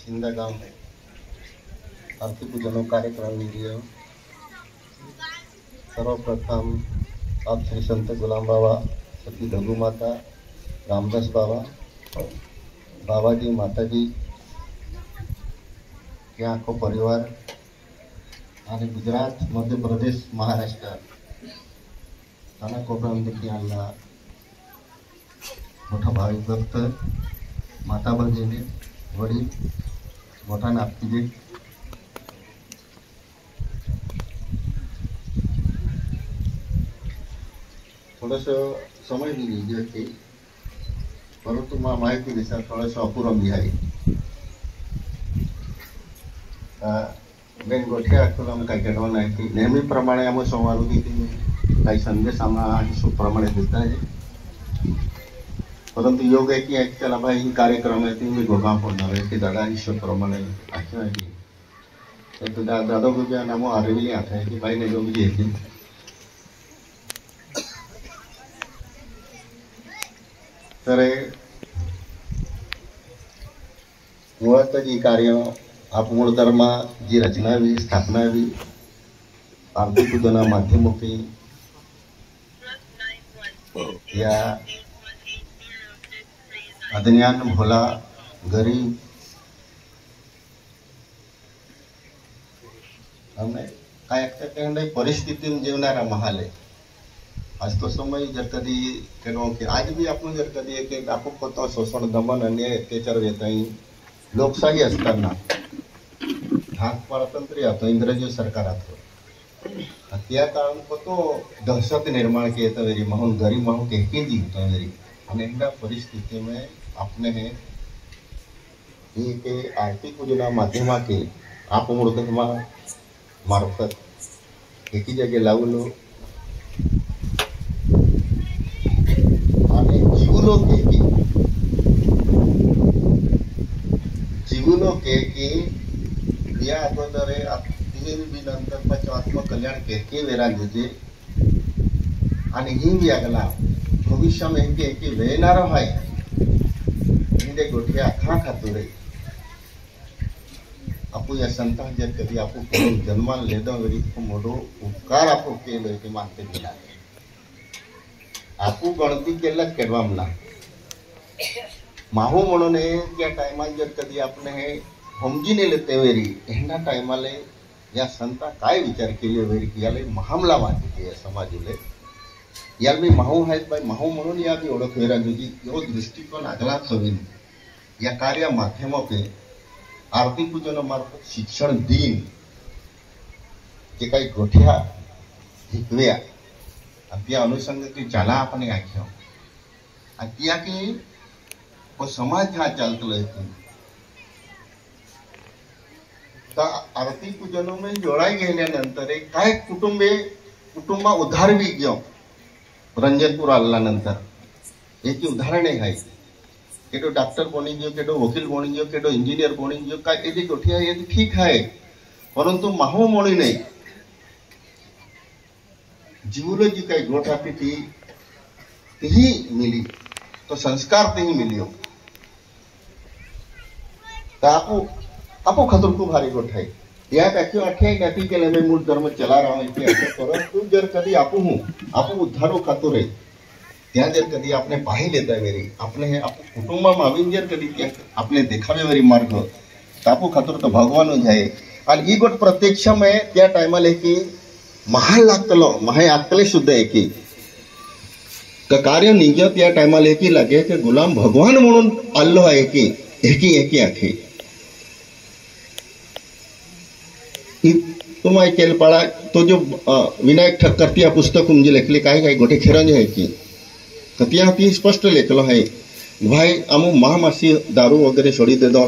शिंदा गांव आरती पूजन कार्यक्रम लीजिए। सर्वप्रथम आप श्री संत गुलाम बाबा, सती दगू माता, रामदास बाबा, बाबा जी, माता जी के आखो परिवार आणि गुजरात, मध्य प्रदेश, महाराष्ट्र कानाकोपऱ्यामध्ये आलेला मोठा भाविक भक्त, माता भगिनी, वडील, मोठा नागरिक, थोडस समय लीजिए की परंतु माहिती दिसा थोडस अपुरं भी आहे। बेन गोठे आखून काय केलं नाही की नेहमीप्रमाणे आम्ही सोमवार काही संदेश आम्हाला हिशोबप्रमाणे देता है, परंतु योग है कि चला भाई कार्यक्रम है तुम्ही गोगा पडणार आहे की दादा हिशोबप्रमाणे आखी आहे तो दादा गुजा नाम आरविली आता है कि भाई ने जो भी है तर मुळात जी कार्य आप मूळ धर्म जी रचना हुई, स्थापना हुई, आरती पूजना माध्यमों या अज्ञान भोला गरीब हमें काय परिस्थिती जीवनारा महाल है। आज तो समय जर कदी कि आज भी आपण जर कधी एक आपण कोणता शोषण दमन अन्याय अत्याचार येताई लोकशाही असताना भाग स्वातंत्र्य आता इंग्रजी सरकार आता त्या काळात तो दहशत निर्माण किया था वेरी महन गरीब महन के जीवता वेरी अनेक परिस्थिति में अपने हैं ये के आरती पूजना माध्यमा के आप मूर्धमा मार्फत एक ही जगह लावलो आणि जीवलो के की या अगोदर भी नंतर पच आत्मकल्याण के वेरा गुजे आणि ही भी अगला भविष्य में के वेनारो है इंदे गोठिया आखा खातुरे आपू या संतान जर कभी आपू जन्माला लेदा वेरी को मोठो उपकार आपू केलो की मानते गेला आपू गणती केला केडवामला माहू म्हणून त्या टाइमात जर कधी आपण हे समजीने लेते वेरी एंडा टाइमाले या संता काय विचार केले वेरी की याले महामला वाटते या समाजुले यार मी माहू है बाय माहू म्हणून या भी ओळख वेरा जुजी यो दृष्टिकोन अगला हवीन या कार्य माध्यमों पे आरती पूजन मार्फत शिक्षण दिन के काही गोठ्या हिकव्या त्या अनुषंग की चला आपण आख्यो त्या की वो समाज हा चालतो आरती पूजनों में जोड़ाई गेल्यानंतर काय कुटुंबा उद्धार भी गयो रंजनपुर आल्यानंतर एक उदाहरण है केटो डॉक्टर बनी गयो केटो वकील बनी गयो केटो इंजीनियर बनी गयो काय एदी गोठिया ये ठीक है परंतु माहू मोणी नहीं जीवलो जी काही गोठ आती थी ही मिली तो संस्कार ते ही मिलियो आपो खतर खूब भारी गोठ है या क्यों अठे नती के लिए मैं मूल धर्म चला रहा हूँ परंतु जर कभी आपू उद्धारो खातर है त्या जर कधी आपने पाही लेता वेरी आपने हे आपू कुटुंबा माविन जर कधी आपने देखावे वेरी मार्ग तापू खातर तो भगवान हो जाए आणि ई गोट प्रत्यक्ष में त्या टाइमला की महाल लागतलो महे आकले शुद्ध है की कार्य निजत या टाइमला की लगे कि गुलाम भगवान म्हणून आल्लो आहे की एकी आखी तुम केल पड़ा तो जो विनायक ठक्कर त्या पुस्तक मुझे लिखली काही गोटे खेरंज है की कतिया ती स्पष्ट लिखलो है भाई आमू महामासी दारू वगैरह छोड़ी दे दो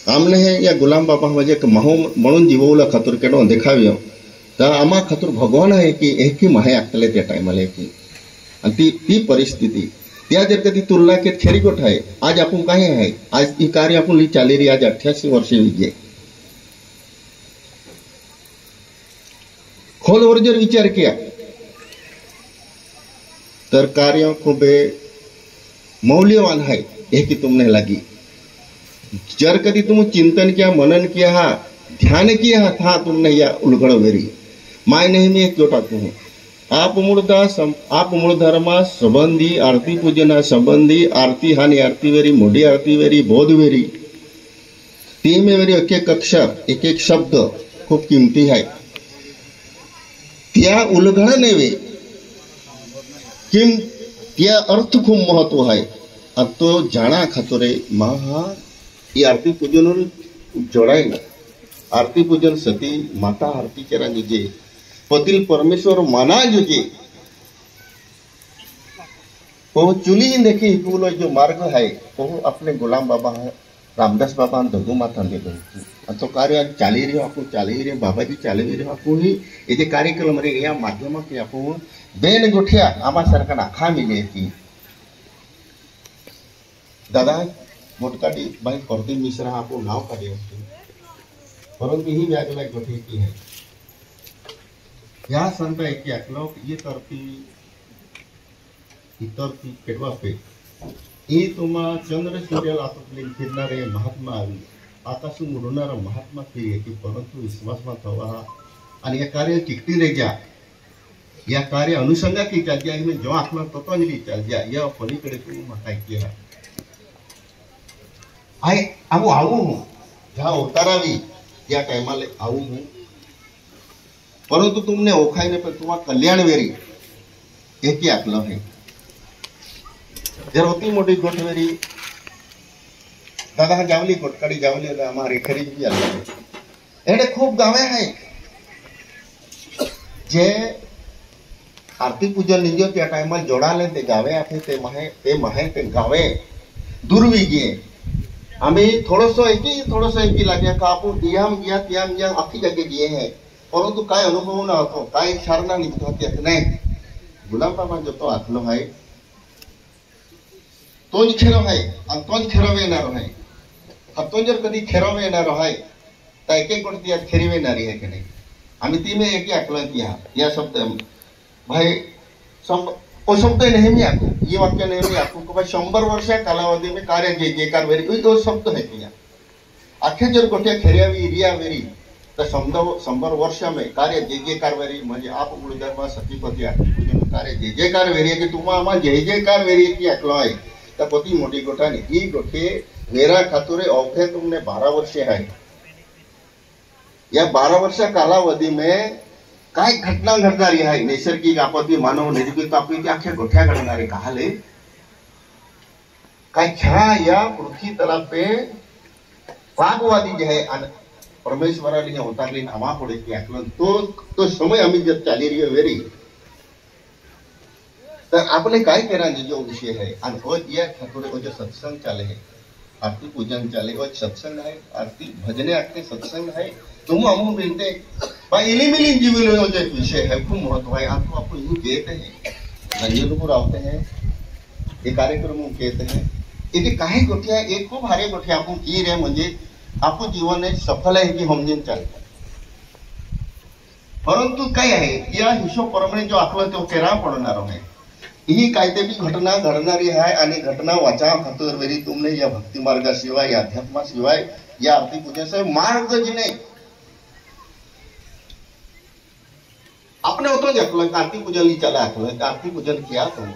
आमने है या गुलाम बाबा म्हणजे महू म्हणून जीवला खातर केडो देखाव्यो तर आमा खातर भगवान है कि एक ही महे आकले त्या टाइमला की आणि ती परिस्थिती त्या जर कधी तुलना के खेरी गोठ है आज आपण काय है आज ई कार्य आपण चाली रही आज 88 वर्ष विजे खोलवर जर विचार किया तर कार्य खूब मौल्यवान है यह कि तुमने लगी जर कभी तुम चिंतन किया, मनन किया, हा ध्यान किया था तुमने या उलगड़ वेरी माय नहीं मी एक टाकू हूँ आप मूळ धर्मा संबंधी आरती पूजना संबंधी आरती हानि आरती वेरी मोडी आरती वेरी बोध वेरी ती में वेरी एक एक अक्षर एक एक शब्द खूब किमती है त्या उलगड़ नेवे किम त्या अर्थ खूब महत्व है अब तो जाना खातोरे महा ये आरती पूजन जोड़ाई ना आरती पूजन सती माता आरती करा जुजे पतिल परमेश्वर माना जुजे वो चुली देखी पूलो जो मार्ग है वो अपने गुलाम बाबा है रामदास बाबा दगू माता दे दो तो कार्य चाली रही आपको चाली रही बाबा जी चाली रही आपको ही ये कार्यक्रम रे या माध्यम के आपको बेन गुठिया आमा सरकार आखा मिले थी दादा मोटकाटी भाई करती मिश्रा आपको नाव का दे परंतु ही व्याजला गोठी की है या संत एक अकलोक ये तरती इतरती पेटवा पे ये तुमा चंद्र सूर्य लातुपली फिरणारे महात्मा आवी आकाशून उडणारा महात्मा फिरे की परंतु विश्वास मा थवा आणि या कार्य टिकटी रे जा या कार्य अनुषंगा की चल जा में जो आत्मा तत्वजली चल जा या पलीकडे तू माता किया आय आऊ जहाँ उतारावी या टाइमाले आऊ हूँ परंतु तुमने ओखाई ने पर तुम्हारा कल्याण वेरी एक ही आकलन है जर होती मोटी गोट वेरी दादा जावली गोटकाड़ी जावली हमारे खरीद भी आले एडे खूब गावे है जे आरती पूजन निजो त्या टाइमाल जोड़ा ले ते गावे आथे ते महे ते गावे दुर्वी गे आम्ही थोडंसं एकी लागे का आपण दियाम गया आखी जगह गए हैं परंतु काय अनुभव ना होतो काय शारणा निघतो त्यात नाही गुलाम बाबा जो तो आखलो है तोच खेरो है आणि तोच खेरवे येणार है तो जर कधी खेरवे येणार है तर एक एक गोष्टी यात खेरवे येणारी आहे की नाही आम्ही ती में एक आकलन किया या शब्द भाई वो शब्द नेहमी आको ये वाक्य नेहमी आको कि भाई 100 वर्ष कालावधी में कार्य जे जेकार वेरी दो शब्द है किया आखे जर गोठ्या खेऱ्यावी रिया वेरी तर 100 वर्ष में कार्य जे जेकार वेरी म्हणजे आप गुरुधर्मा सतीपती पूजन कार्य जे जेकार वेरी की तुम्हा आमा जे जेकार वेरी की आकलो आहे तर पती मोठी गोठा ने ही गोठे वेरा खातुरे औखे तुमने 12 वर्ष है या 12 वर्ष कालावधी में काय घटना घडणारी आहे नैसर्गिक आपत्ती मानव निर्मित आपत्ती आख्या गोठ्या घडणारे कहाले काय छा या पृथ्वी तला पे पापवादी जे है परमेश्वराने अवतारली आमा पड़े की आकलन तो समय आम्ही जब चाली रही वेरी तर आपने काय करा जो विषय है आणि वो या ठाकुर जो सत्संग चाले है आरती पूजन चाले वो सत्संग है आरती भजने आते सत्संग है तुम हम मिलते भाई इलिमिली जीवन जो विषय है खूब महत्व है आपको आपको यूं कहते हैं रंजनपुर आते हैं ये कार्यक्रम कहते हैं ये काही गोठ्या एक खूप हारे गोठ्या आपण की रे म्हणजे आपको जीवन है सफल है कि हम जिन चलते परंतु काय आहे या हिशोब प्रमाणे जो आकलन तो केरा पडणार आहे ही काहीतरी घटना घडणारी आहे आणि घटना वाचा खातर वेरी तुमने या भक्ती मार्गाशिवाय या अध्यात्माशिवाय या आरती पूजनाशिवाय मार्ग जी नाही अपने होतो जकलन आरती पूजन ली चला आकलन आरती पूजन किया तुम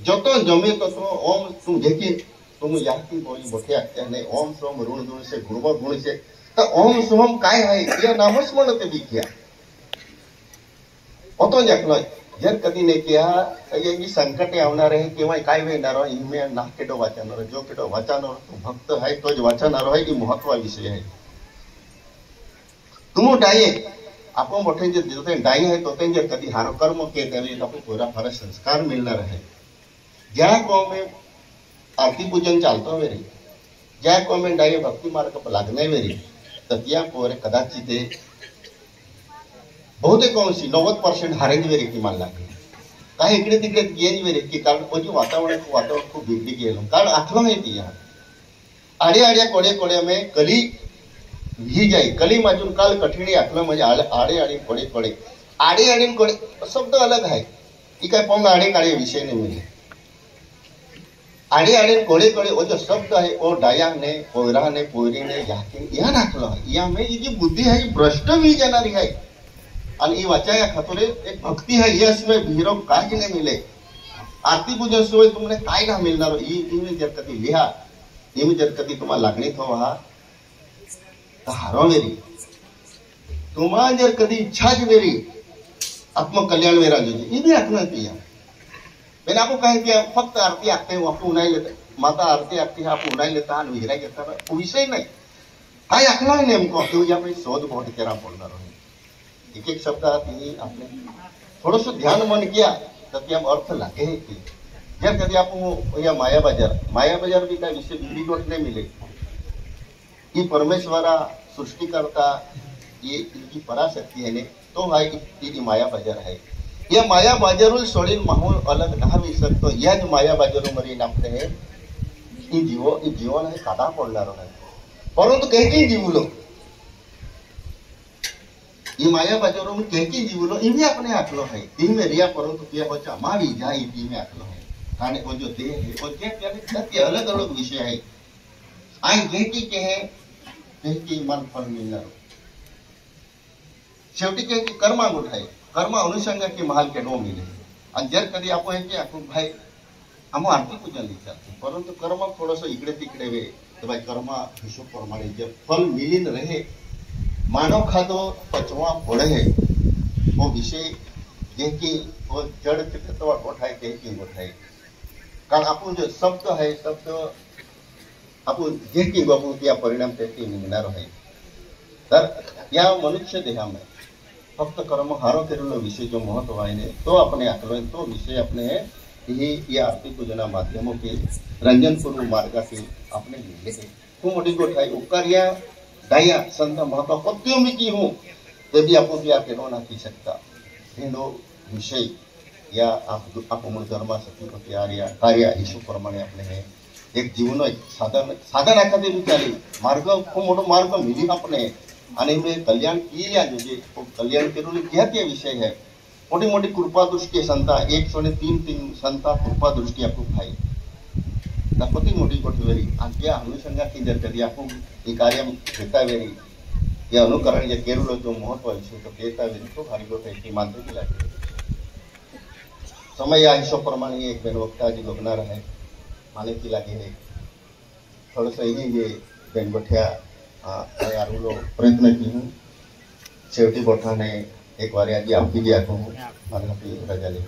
जतो जमे तो ओम तुम जेकी तुम याती बोली बोथे आते हैं ओम सोम ऋण गुण से गुण से तो ओम सोम काय है या नामस्मरण ते भी किया होतो जकलन जर कधी ने किया ये भी संकट आवणार आहे किंवा काय वेणार आहे इमे ना केडो वाचणार जो केडो वाचणार तो भक्त है तो जो वाचणार है की महत्व विषय है तुम डाये आपण मोठे जे जोते डाई है तो ते कधी हार कर्म के त्याने आपको पूरा हर संस्कार मिलणार है ज्या को में आरती पूजन चालतो वेरी ज्या को में डाई भक्ति मार्ग पर लागणे वेरी ततिया पोरे कदाचित बहुतेक अंशी 90% हारेंज वेरी की मान लागली काही इकडे तिकडे गेंज वेरी की कारण कोणी वातावरण खूप बिगड़ी गेलो कारण आठवा है ती आड़े आड़े कोड़े कोड़े में कली ही जाए कली माजून काल कठिणी आठवा म्हणजे आड़े आड़े कोड़े कोड़े आड़े आड़े कोड़े शब्द अलग है ये काय पोंग आड़े काड़े विषय नहीं मिले आड़े आड़े कोड़े कोड़े वो जो शब्द है वो डाया ने पोयरा ने पोयरी ने याके या नाखलो है या में ये बुद्धि है भ्रष्ट भी जाणारी है आणि ये वाचाया खातोरे एक भक्ति है ये इसमें भीरो काय ने मिले आरती पूजन सोय तुमने काय ना मिलणार ई जर कधी लिहा ई जर कधी तुम्हाला लागणी हो हा तर हारवेरी तुम्हाला जर कधी इच्छा ज वेरी आत्मकल्याण वेरा जो ये भी आत्मा किया मैंने आपको कहा कि फक्त आरती आते हैं आपको उन्हाई लेते माता आरती आती है आप उन्हाई लेता है विहरा घेता विषय नहीं काय आखला है नेमको तो या मैं शोध बहुत तेरा बोलणार हूं एक एक शब्द आती आपने थोड़ा सा ध्यान मन किया तब हम अर्थ लागे है कि जब कभी आप या माया बाजार भी का विषय बीड़ी गोट नहीं मिले ये परमेश्वरा सृष्टि करता ये इनकी पराशक्ति है ने तो भाई माया बाजार है यह माया बाजारों सोडीन माहौल अलग ना भी सकतो यह माया बाजारों मरी नापते हैं जीवन है काटा पडणार है परंतु कहीं जीवलो ये माया बाजारों में कहीं जीवलो ये भी अपने आकलो है दिन में रिया परंतु क्या बचा मावी जाए दी में आकलो है खाने को जो देह है और क्या अलग अलग विषय है आई कहीं के है कहीं मन फल मिलना शेवटी कहीं कर्मा उठाए कर्म अनुषंग के महाल के नो मिले आणि जर कधी आपण हे की आपण भाई आम आरती पूजन विचारते परंतु कर्म थोडस इकडे तिकडे वे तो भाई कर्म हिशोब प्रमाणे जब फल मिलीन रहे मानव खादो पचवा पड़े वो विषय जे की वो जड़ के तत्व उठाए के की उठाए कारण आपण जो शब्द है शब्द आपण जे की बाबू त्या परिणाम त्याची निघणार आहे तर या मनुष्य देहामध्ये फक्त कर्म हारो केलेलो विषय जो महत्व है तो अपने आकलो तो विषय अपने ये आरती पूजना माध्यमों के रंजन पूर्व मार्ग के अपने मिले तू मोटी गोठाई उपकारिया दाया संत महत्व पत्तियों में की हूँ तो भी आपको क्या केनो ना की सकता हिंदो विषय या आप मूल धर्म सती कार्य ईशु प्रमाणे अपने है एक जीवन एक साधन एखादी विचारी मार्ग खूब मोटो मार्ग मिली अपने आणि में कल्याण किया जो कल्याण केलेले क्या क्या विषय है मोटी मोटी कृपा दृष्टि संता 103 संता कृपा दृष्टि आपको भाई नपति मोटी कोठवेरी आज्ञा अनुसंगा की जर कभी आपको ये कार्य देता वेरी या अनुकरण या केरुलो जो महत्व है तो देता वेरी तो भारी गोठ है मानते की लागे समय या हिशोब प्रमाणे एक बेन वक्ता जी लोगनार है माने की लागे है थोड़ा सा ये बेन गोठ्या यारूलो प्रयत्न की हूँ शेवटी बोठाने एक बार आजी आपकी भी आखूँ मालूम रजा ले